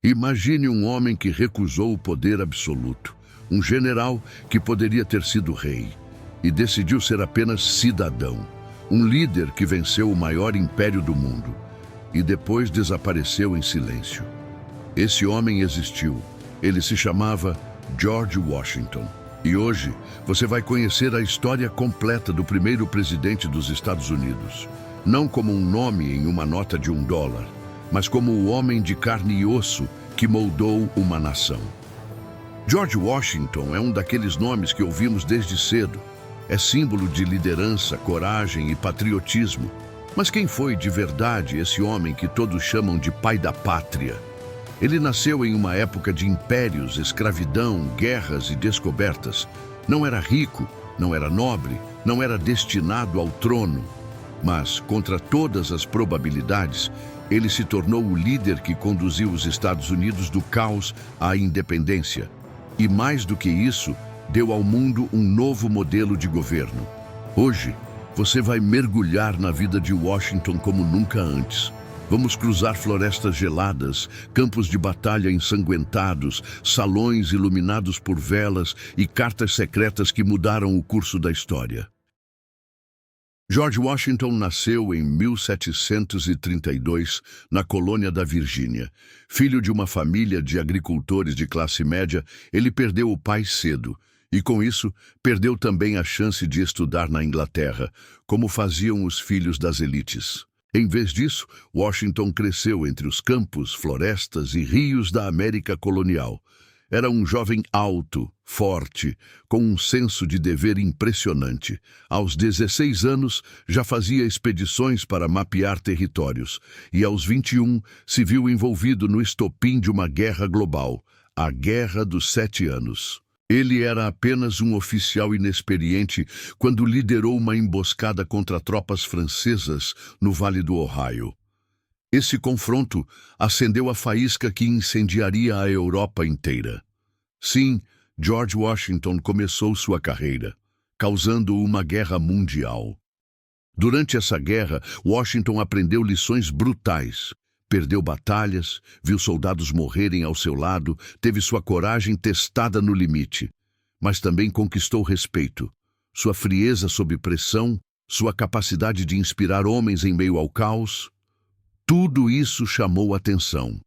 Imagine um homem que recusou o poder absoluto, um general que poderia ter sido rei e decidiu ser apenas cidadão, um líder que venceu o maior império do mundo e depois desapareceu em silêncio. Esse homem existiu. Ele se chamava George Washington. E hoje você vai conhecer a história completa do primeiro presidente dos Estados Unidos, não como um nome em uma nota de $1, mas como o homem de carne e osso que moldou uma nação. George Washington é um daqueles nomes que ouvimos desde cedo. É símbolo de liderança, coragem e patriotismo. Mas quem foi de verdade esse homem que todos chamam de pai da pátria? Ele nasceu em uma época de impérios, escravidão, guerras e descobertas. Não era rico, não era nobre, não era destinado ao trono. Mas, contra todas as probabilidades, ele se tornou o líder que conduziu os Estados Unidos do caos à independência. E mais do que isso, deu ao mundo um novo modelo de governo. Hoje, você vai mergulhar na vida de Washington como nunca antes. Vamos cruzar florestas geladas, campos de batalha ensanguentados, salões iluminados por velas e cartas secretas que mudaram o curso da história. George Washington nasceu em 1732, na colônia da Virgínia. Filho de uma família de agricultores de classe média, ele perdeu o pai cedo. E com isso, perdeu também a chance de estudar na Inglaterra, como faziam os filhos das elites. Em vez disso, Washington cresceu entre os campos, florestas e rios da América colonial. Era um jovem alto, forte, com um senso de dever impressionante. Aos 16 anos, já fazia expedições para mapear territórios, e aos 21 se viu envolvido no estopim de uma guerra global, a Guerra dos 7 Anos. Ele era apenas um oficial inexperiente quando liderou uma emboscada contra tropas francesas no Vale do Ohio. Esse confronto acendeu a faísca que incendiaria a Europa inteira. Sim, George Washington começou sua carreira, causando uma guerra mundial. Durante essa guerra, Washington aprendeu lições brutais. Perdeu batalhas, viu soldados morrerem ao seu lado, teve sua coragem testada no limite. Mas também conquistou respeito. Sua frieza sob pressão, sua capacidade de inspirar homens em meio ao caos, tudo isso chamou atenção.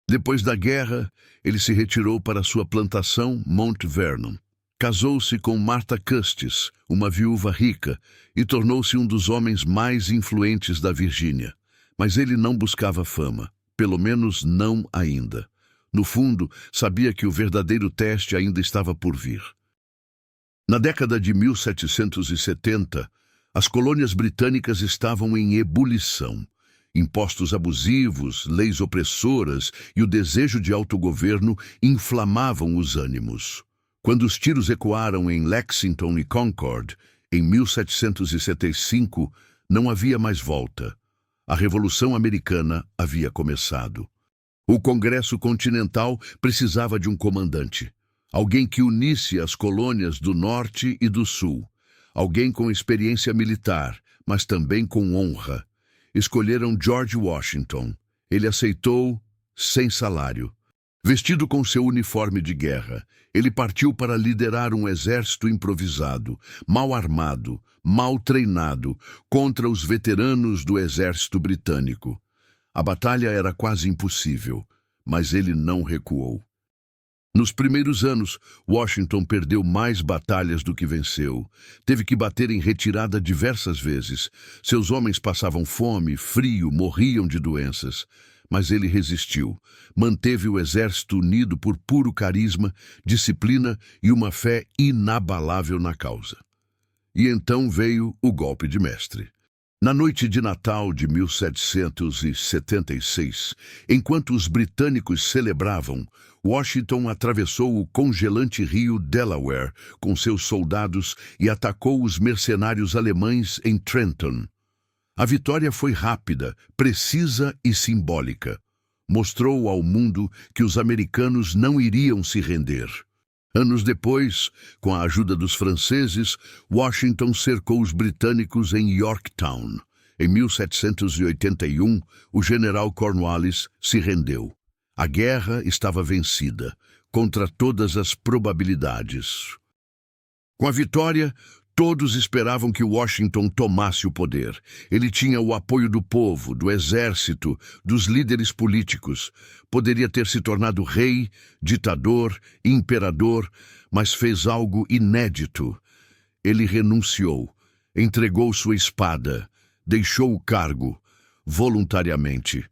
Depois da guerra, ele se retirou para sua plantação Mount Vernon. Casou-se com Martha Custis, uma viúva rica, e tornou-se um dos homens mais influentes da Virgínia. Mas ele não buscava fama, pelo menos não ainda. No fundo, sabia que o verdadeiro teste ainda estava por vir. Na década de 1770, as colônias britânicas estavam em ebulição. Impostos abusivos, leis opressoras e o desejo de autogoverno inflamavam os ânimos. Quando os tiros ecoaram em Lexington e Concord, em 1775, não havia mais volta. A Revolução Americana havia começado. O Congresso Continental precisava de um comandante. Alguém que unisse as colônias do Norte e do Sul. Alguém com experiência militar, mas também com honra. Escolheram George Washington. Ele aceitou sem salário. Vestido com seu uniforme de guerra, ele partiu para liderar um exército improvisado, mal armado, mal treinado, contra os veteranos do exército britânico. A batalha era quase impossível, mas ele não recuou. Nos primeiros anos, Washington perdeu mais batalhas do que venceu. Teve que bater em retirada diversas vezes. Seus homens passavam fome, frio, morriam de doenças. Mas ele resistiu, manteve o exército unido por puro carisma, disciplina e uma fé inabalável na causa. E então veio o golpe de mestre. Na noite de Natal de 1776, enquanto os britânicos celebravam, Washington atravessou o congelante rio Delaware com seus soldados e atacou os mercenários alemães em Trenton. A vitória foi rápida, precisa e simbólica. Mostrou ao mundo que os americanos não iriam se render. Anos depois, com a ajuda dos franceses, Washington cercou os britânicos em Yorktown. Em 1781, o general Cornwallis se rendeu. A guerra estava vencida, contra todas as probabilidades. Com a vitória, todos esperavam que Washington tomasse o poder. Ele tinha o apoio do povo, do exército, dos líderes políticos. Poderia ter se tornado rei, ditador, imperador, mas fez algo inédito. Ele renunciou, entregou sua espada, deixou o cargo, voluntariamente.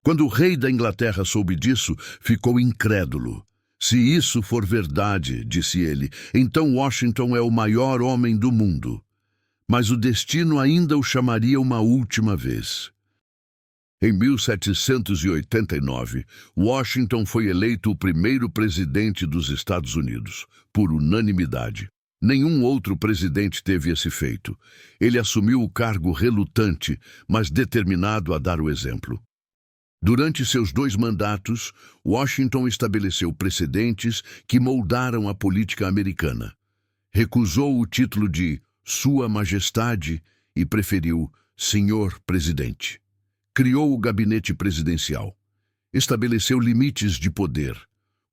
Quando o rei da Inglaterra soube disso, ficou incrédulo. Se isso for verdade, disse ele, então Washington é o maior homem do mundo. Mas o destino ainda o chamaria uma última vez. Em 1789, Washington foi eleito o primeiro presidente dos Estados Unidos, por unanimidade. Nenhum outro presidente teve esse feito. Ele assumiu o cargo relutante, mas determinado a dar o exemplo. Durante seus 2 mandatos, Washington estabeleceu precedentes que moldaram a política americana. Recusou o título de Sua Majestade e preferiu Senhor Presidente. Criou o gabinete presidencial. Estabeleceu limites de poder.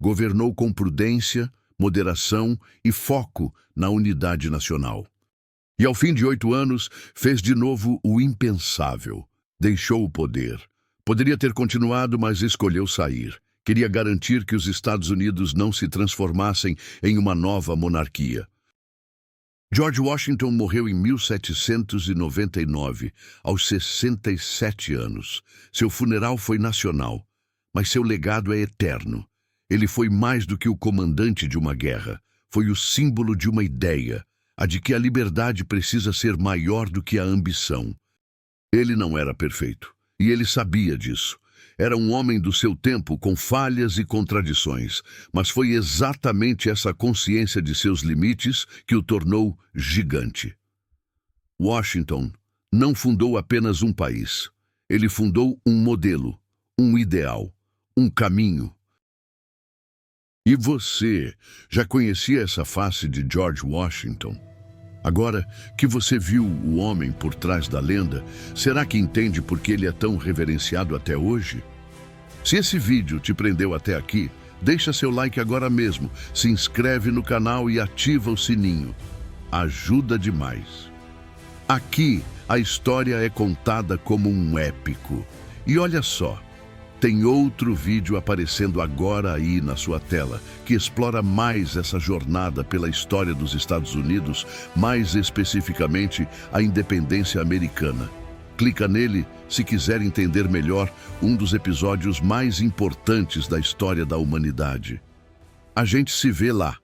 Governou com prudência, moderação e foco na unidade nacional. E ao fim de 8 anos, fez de novo o impensável. Deixou o poder. Poderia ter continuado, mas escolheu sair. Queria garantir que os Estados Unidos não se transformassem em uma nova monarquia. George Washington morreu em 1799, aos 67 anos. Seu funeral foi nacional, mas seu legado é eterno. Ele foi mais do que o comandante de uma guerra. Foi o símbolo de uma ideia, a de que a liberdade precisa ser maior do que a ambição. Ele não era perfeito. E ele sabia disso. Era um homem do seu tempo com falhas e contradições, mas foi exatamente essa consciência de seus limites que o tornou gigante. Washington não fundou apenas um país. Ele fundou um modelo, um ideal, um caminho. E você já conhecia essa face de George Washington? Agora que você viu o homem por trás da lenda, será que entende por que ele é tão reverenciado até hoje? Se esse vídeo te prendeu até aqui, deixa seu like agora mesmo, se inscreve no canal e ativa o sininho. Ajuda demais. Aqui, a história é contada como um épico. E olha só, tem outro vídeo aparecendo agora aí na sua tela, que explora mais essa jornada pela história dos Estados Unidos, mais especificamente a independência americana. Clica nele se quiser entender melhor um dos episódios mais importantes da história da humanidade. A gente se vê lá.